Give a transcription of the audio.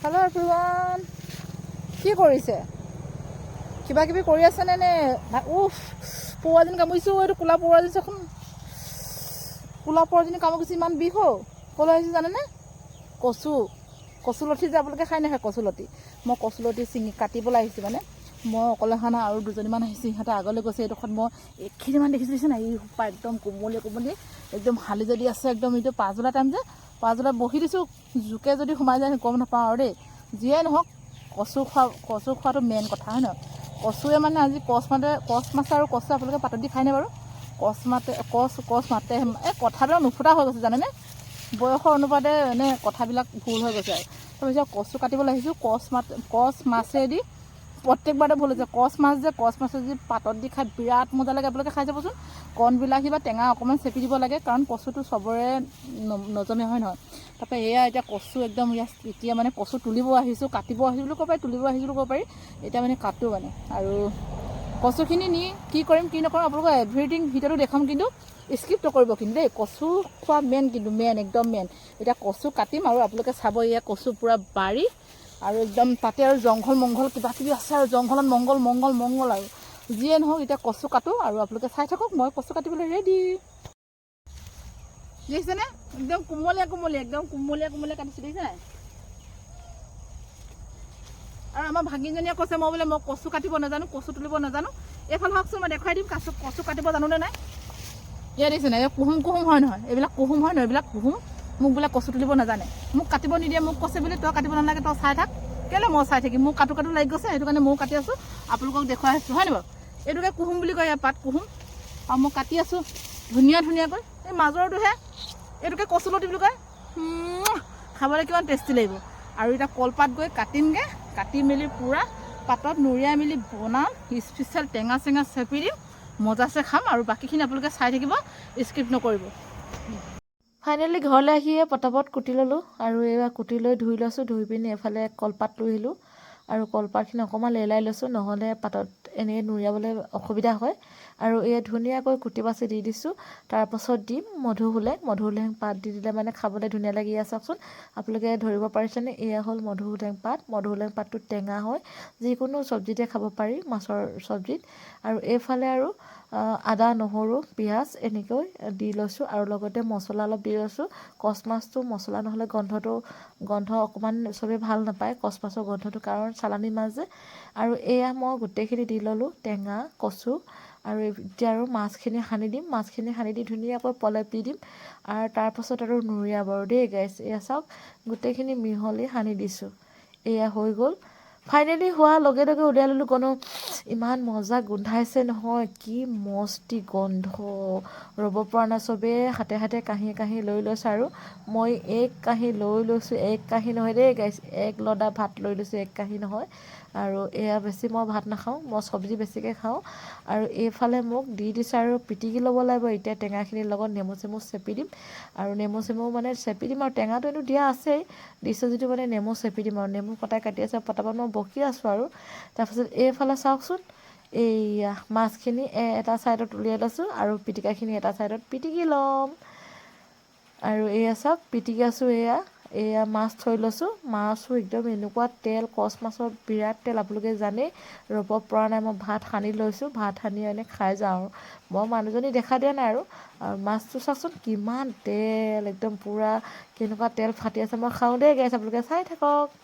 Hello' everyone, কি কৰিছে? কিবা কিবি কৰি আছেনে নে? উফ, পৰুৱাজনী কামুৰিছোঁ। এইটো ক'লা পৰুৱাজনী চাচোন, ক'লা পৰুৱাজনী কামুৰিছে, ইমান বিষ হ'ল। ক'লৈ আহিছোঁ জানেনে? কচুলতি যে আপোনালোকে খাই নাখায় কচুলতি? মই কচুলতি কাটিবলৈ আহিছোঁ। মানে মই অকলে অহা নাই, আৰু দুজনীমান আহিছে। সিহঁতে আগলৈ গৈছে। এইডোখৰত মই এইখিনিমান দেখিছোঁ, দেখিছে নাই? এই সোপা একদম কোমলীয়া একদম হালি যদি আছে, একদম এইটো পাছবেলা টাইম যে, পাছবেলা বহি দিছোঁ। জোকে যদি সোমাই যায় গম নাপাওঁ আৰু দেই। যিয়ে নহওক, কচু খোৱাটো মেইন কথা, হয় নহয়? কচুৱে মানে আজি কচ মাছ আৰু কচু আপোনালোকে পাতত দি খায়নে বাৰু? কচ মাতে এই কথাবিলাক নুফুটা হৈ গৈছে জানেনে? বয়সৰ অনুপাতে এনে কথাবিলাক ভুল হৈ গৈছে। আৰু তাৰপিছত কচু কাটিবলৈ আহিছোঁ। কচ মাছেদি প্ৰত্যেকবাৰতে ভুল হৈছে। কচ মাছে যদি পাতত দি খাই বিৰাট মজা লাগে। আপোনালোকে খাই যাবচোন। কণ বিলাহী বা টেঙা অকণমান চেপি দিব লাগে, কাৰণ কচুটো চবৰে নজমে, হয় নহয়? তাৰপৰা এয়া এতিয়া কচু একদম এতিয়া মানে কচু তুলিব আহিছোঁ, কাটিব আহিছোঁ বুলি ক'ব পাৰি, তুলিব আহিছোঁ বুলি ক'ব পাৰি। এতিয়া মানে কাটোঁ মানে, আৰু কচুখিনি নি কি কৰিম কি নকৰিম আপোনালোকক এভৰিথিং ভিডিঅ'টো দেখাম, কিন্তু স্কিপ নকৰিব কিন্তু দেই। কচু খোৱা মেইন, কিন্তু একদম মেইন। এতিয়া কচু কাটিম আৰু আপোনালোকে চাব, এয়া কচু পূৰা বাৰী, আৰু একদম তাতে আৰু জংঘল কিবা কিবি আছে, আৰু জংঘলত মংগল আৰু যিয়ে নহওক, এতিয়া কচু কাটোঁ আৰু আপোনালোকে চাই থাকক। মই কচু কাটিবলৈ ৰেডি। দেখিছেনে? একদম কোমলীয়া কাটিছোঁ, দেখিছে নাই? আৰু আমাৰ ভাগিনজনীয়ে কৈছে মই কচু কাটিব নাজানো, কচু তুলিব নাজানো। এইফালে হওকচোন, মই দেখুৱাই দিম কচু কাটিব জানোনে নাই। ইয়াত দেখিছে নাই? কুহুম হয় নহয়? এইবিলাক কুহুম হয় নহয়? এইবিলাক কুহুম। মোক বোলে কচু তুলিব নাজানে, মোক কাটিব নিদিয়ে। মোক কৈছে বোলে তই কাটিব নালাগে, তই চাই থাক। কেলৈ মই চাই থাকিম? মোক কাটো লাগি গৈছে, সেইটো কাৰণে ময়ো কাটি আছোঁ, আপোনালোকক দেখুৱাই আছোঁ, হয় নে বাৰু? এইটোকে কুহুম বুলি কয়, পাত কুহুম। আৰু মই কাটি আছোঁ ধুনীয়াকৈ। এই মাজৰটোহে, এইটোকে কচুলতি বুলি কয়। খাবলৈ কিমান টেষ্টি লাগিব। আৰু এতিয়া কলপাত গৈ কাটিমগৈ, কাটি মেলি পূৰা পাতত নুৰিয়াই মেলি বনাম। স্পেচিয়েল টেঙা চেপি দিম, মজাছে খাম। আৰু বাকীখিনি আপোনালোকে চাই থাকিব, স্কিপ নকৰিব। ফাইনেলি ঘৰলৈ আহিয়ে পটাপট কুটি ল'লোঁ, আৰু এইবাৰ কুটি লৈ ধুই লৈছোঁ। ধুই পিনি এফালে কলপাত লৈ আহিলোঁ, আৰু কলপাতখিনি অকণমান লেলাই লৈছোঁ, নহ'লে পাতত এনেই নুৰিয়াবলৈ অসুবিধা হয়। আৰু এয়া ধুনীয়াকৈ কুটি বাছি দি দিছোঁ। তাৰপাছত দিম মধুসোলেং পাত দি দিলে মানে খাবলৈ ধুনীয়া লাগে। এয়া চাওকচোন, আপোনালোকে ধৰিব পাৰিছেনে? এয়া হ'ল মধুসোলেং পাত। মধুসোলেং পাতটো টেঙা হয়, যিকোনো চব্জিতে খাব পাৰি, মাছৰ চব্জিত। আৰু এইফালে আৰু আদা, নহৰু, পিঁয়াজ এনেকৈ দি লৈছোঁ, আৰু লগতে মছলা অলপ দি লৈছোঁ। কচ মাছটো মছলা নহ'লে গোন্ধ অকণমান চবেই ভাল নাপায়, কচ মাছৰ গোন্ধটো, কাৰণ চালানী মাছ যে। আৰু এয়া মই গোটেইখিনি দি ল'লোঁ, টেঙা, কচু, আৰু এতিয়া আৰু মাছখিনি সানি দিম। মাছখিনি সানি দি ধুনীয়াকৈ পলেপ দি দিম, আৰু তাৰপাছত আৰু নুৰিয়াব আৰু দেই গাইছ। এয়া চাওক, গোটেইখিনি মিহলি সানি দিছোঁ। এয়া হৈ গ'ল। ফাইনেলি হোৱাৰ লগে লগে উলিয়াই ল'লোঁ, কোনো ইমান মজা গোন্ধাইছে নহয়, কি মস্তি গোন্ধ, ৰ'ব পৰা নাই। চবেই হাতে কাঁহী লৈ লৈছে, আৰু মই এক কাঁহী লৈ লৈছোঁ। এক কাঁহী নহয় দেই গাইছ, এক লডা ভাত লৈ লৈছোঁ, এক কাঁহী নহয়। আৰু এয়া বেছি মই ভাত নাখাওঁ, মই চব্জি বেছিকৈ খাওঁ। আৰু এইফালে মোক দি দিছে, আৰু পিটিকি ল'ব লাগিব এতিয়া টেঙাখিনিৰ লগত। নেমু চেমু চেপি দিম, আৰু নেমু চেমু মানে চেপি দিম, আৰু টেঙাটো এনেও দিয়া আছেই, দিছোঁ যিটো মানে নেমু চেপি দিম। আৰু নেমু কটাই কাটি আছে, পটাপট মই বকি আছোঁ। আৰু তাৰপাছত এইফালে চাওকচোন, এইয়া মাছখিনি এটা ছাইডত উলিয়াই লৈছোঁ, আৰু পিটিকাখিনি এটা ছাইডত পিটিকি ল'ম। আৰু এয়া চাওক, পিটিকি আছোঁ। এয়া মাছ থৈ লৈছোঁ। মাছো একদম এনেকুৱা তেল, কচ মাছৰ বিৰাট তেল, আপোনালোকে জানেই। ৰ'ব পৰা নাই, মই ভাত সানি লৈছোঁ, ভাত সানি এনেই খাই যাওঁ। আৰু মই মানুহজনী দেখা দিয়া নাই। আৰু মাছটো চাওকচোন, কিমান তেল, একদম পূৰা কেনেকুৱা তেল ফাটি আছে। মই খাওঁ দেই গাইছ, আপোনালোকে চাই থাকক।